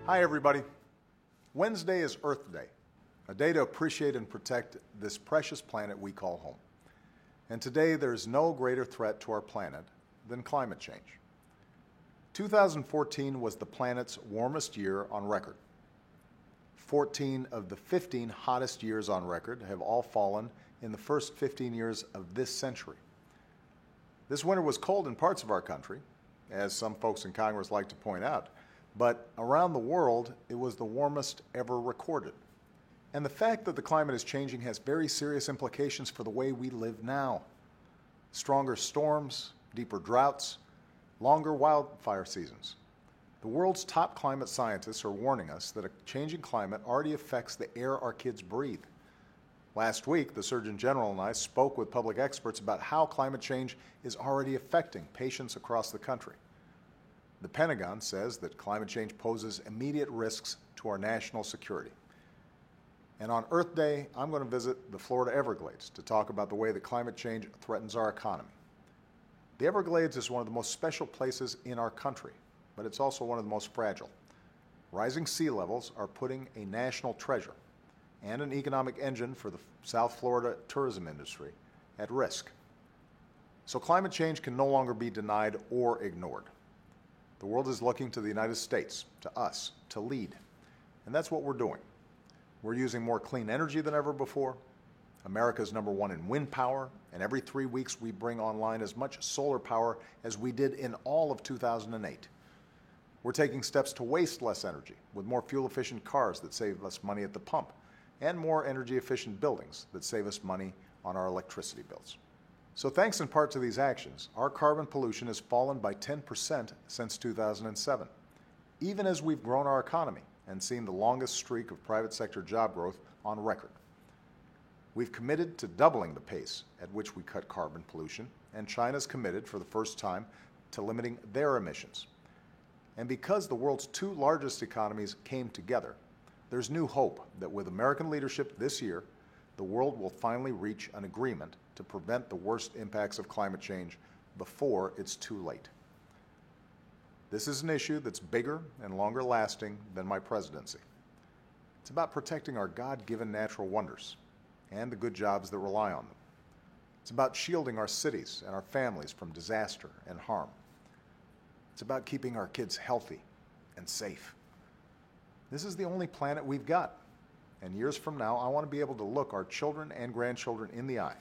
Hi, everybody. Wednesday is Earth Day, a day to appreciate and protect this precious planet we call home. And today, there's no greater threat to our planet than climate change. 2014 was the planet's warmest year on record. 14 of the 15 hottest years on record have all fallen in the first 15 years of this century. This winter was cold in parts of our country, as some folks in Congress like to point out, but around the world, it was the warmest ever recorded. And the fact that the climate is changing has very serious implications for the way we live now. Stronger storms, deeper droughts, longer wildfire seasons. The world's top climate scientists are warning us that a changing climate already affects the air our kids breathe. Last week, the Surgeon General and I spoke with public experts about how climate change is already affecting patients across the country. The Pentagon says that climate change poses immediate risks to our national security. And on Earth Day, I'm going to visit the Florida Everglades to talk about the way that climate change threatens our economy. The Everglades is one of the most special places in our country, but it's also one of the most fragile. Rising sea levels are putting a national treasure and an economic engine for the South Florida tourism industry at risk. So climate change can no longer be denied or ignored. The world is looking to the United States, to us, to lead. And that's what we're doing. We're using more clean energy than ever before. America's #1 in wind power, and every 3 weeks we bring online as much solar power as we did in all of 2008. We're taking steps to waste less energy with more fuel-efficient cars that save us money at the pump, and more energy-efficient buildings that save us money on our electricity bills. So thanks in part to these actions, our carbon pollution has fallen by 10% since 2007, even as we've grown our economy and seen the longest streak of private sector job growth on record. We've committed to doubling the pace at which we cut carbon pollution, and China's committed for the first time to limiting their emissions. And because the world's two largest economies came together, there's new hope that with American leadership this year, the world will finally reach an agreement to prevent the worst impacts of climate change before it's too late. This is an issue that's bigger and longer lasting than my presidency. It's about protecting our God-given natural wonders and the good jobs that rely on them. It's about shielding our cities and our families from disaster and harm. It's about keeping our kids healthy and safe. This is the only planet we've got. And years from now, I want to be able to look our children and grandchildren in the eye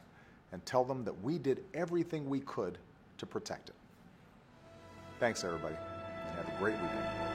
and tell them that we did everything we could to protect it. Thanks, everybody, and have a great weekend.